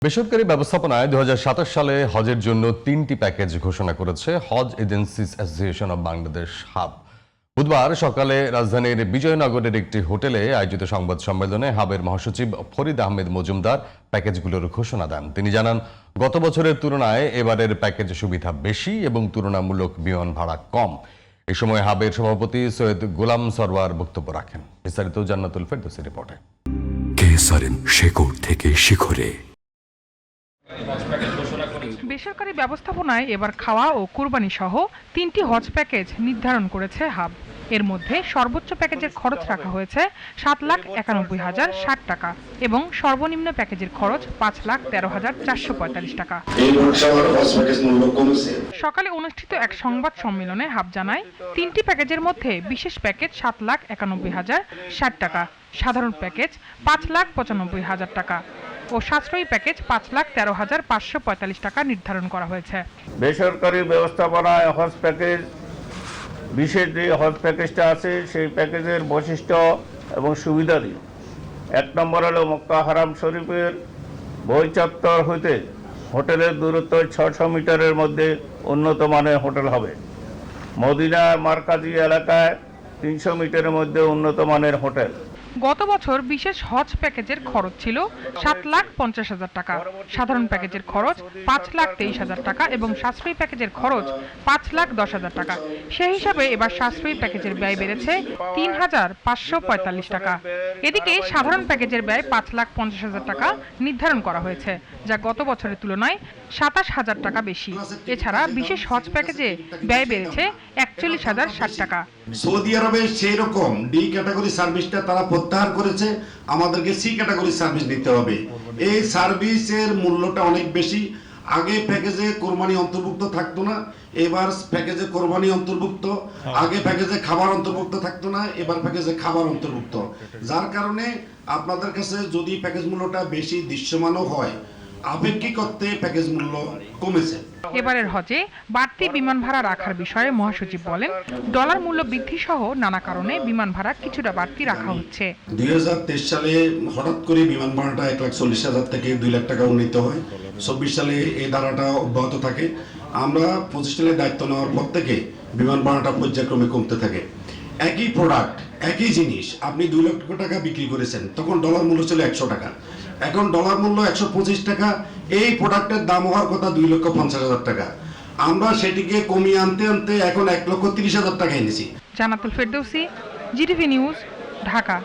বেসরকারি ব্যবস্থাপনায় ২০২৭ সালে হজের জন্য ৩টি প্যাকেজ ঘোষণা করেছে Hajj agencies association of Bangladesh HAAB. বুধবার সকালে রাজধানীর বিজয়নগরের একটি হোটেলে আয়োজিত সংবাদ সম্মেলনে হাবের মহাসচিব ফরিদ আহমেদ মজুমদার প্যাকেজগুলোর ঘোষণা দেন। তিনি জানান, গত বছরের তুলনায় এবারের প্যাকেজ সুবিধা বেশি এবং তুলনামূলক বিমান ভাড়া কম। এ সময় হাবের সভাপতি সৈয়দ গোলাম সরওয়ার বক্তব্য রাখেন। বিস্তারিত জান্নাতুল ফেরদৌসী রিপোর্টে। কেসারেন শেকড় থেকে শিখরে। বেসরকারি ব্যবস্থাপনায় এবার খাওয়া ও কুরবানি সহ 3টি হজ প্যাকেজ নির্ধারণ করেছে হাব। এর মধ্যে সর্বোচ্চ প্যাকেজের খরচ রাখা হয়েছে 7,91,060 টাকা এবং সর্বনিম্ন প্যাকেজের খরচ 5,13,445 টাকা। সকালে অনুষ্ঠিত এক সংবাদ সম্মেলনে হাব জানায়, 3টি প্যাকেজের মধ্যে বিশেষ প্যাকেজ 7,91,060 টাকা, সাধারণ প্যাকেজ 5,95,000 টাকা ও সাশ্রয়ী প্যাকেজ 5,13,545 টাকা নির্ধারণ করা হয়েছে। বেসরকারি ব্যবস্থাপনায় হজ প্যাকেজ, বিশেষ যে হজ প্যাকেজটা আছে সেই প্যাকেজের বৈশিষ্ট্য এবং সুবিধাদি: 1 নম্বর হলো মক্কা হারাম শরীফের বহিঃচত্বর হইতে হোটেলের দূরত্ব 600 মিটারের মধ্যে উন্নত মানের হোটেল হবে। মদিনার মারকাজি এলাকায় 300 মিটারের মধ্যে উন্নত মানের হোটেল। গত বছর বিশেষ হজ প্যাকেজের খরচ ছিল 7,50,000 টাকা, সাধারণ প্যাকেজের খরচ 5,23,000 টাকা এবং সাশ্রয়ী প্যাকেজের খরচ 5,10,000 টাকা। সেই হিসাবে এবার সাশ্রয়ী প্যাকেজের ব্যয় বেড়েছে 3,545 টাকা। এদিকে সাধারণ প্যাকেজের ব্যয় 5,50,000 টাকা নির্ধারণ করা হয়েছে, যা গত বছরের তুলনায় 27,000 টাকা বেশি। এছাড়া বিশেষ হজ প্যাকেজে ব্যয় বেড়েছে 41,060 টাকা। সৌদি আরবে সেই রকম ডি ক্যাটাগরি সার্ভিসটা তারা প্রত্যাহার করেছে, আমাদেরকে সি ক্যাটাগরি সার্ভিস নিতে হবে। এই সার্ভিসের মূল্যটা অনেক বেশি। আগে প্যাকেজে কোরবানি অন্তর্ভুক্ত থাকতো না, এবার প্যাকেজে কোরবানি অন্তর্ভুক্ত। আগে প্যাকেজে খাবার অন্তর্ভুক্ত থাকতো না, এবার প্যাকেজে খাবার অন্তর্ভুক্ত। যার কারণে আপনাদের কাছে যদি প্যাকেজ মূল্যটা বেশি দৃশ্যমানও হয়, আপেক্ষিক অর্থে প্যাকেজ মূল্য কমেছে। এবারের হজে বাড়তি বিমান ভাড়া রাখার বিষয়ে মহাসচিব বলেন, ডলার মূল্য বৃদ্ধি সহ নানা কারণে বিমান ভাড়া কিছুটা বাড়তি রাখা হচ্ছে। 2023 সালে হঠাৎ করে বিমান ভাড়াটা 1,40,000 থেকে 2 লাখ টাকা উন্নীত হয়। 24 সালে এই ধারাটা অব্যাহত থাকে। আমরা 25 সালে দায়িত্ব নেওয়ার পর থেকে বিমান ভাড়াটা পর্যায়ক্রমে কমতে থাকে। একই প্রোডাক্ট, একই জিনিস আপনি 2 লক্ষ টাকা বিক্রি করেছেন, তখন ডলার মূল্য ছিল 100 টাকা। এখন ডলার মূল্য 125 টাকা। এই প্রোডাক্টের দাম হওয়ার কথা 2,50,000 টাকা। আমরা সেটিকে কমিয়ে আনতে আনতে এখন 1,30,000 টাকা এনেছি। জান্নাতুল ফেরদৌসী, জিটিভি নিউজ, ঢাকা।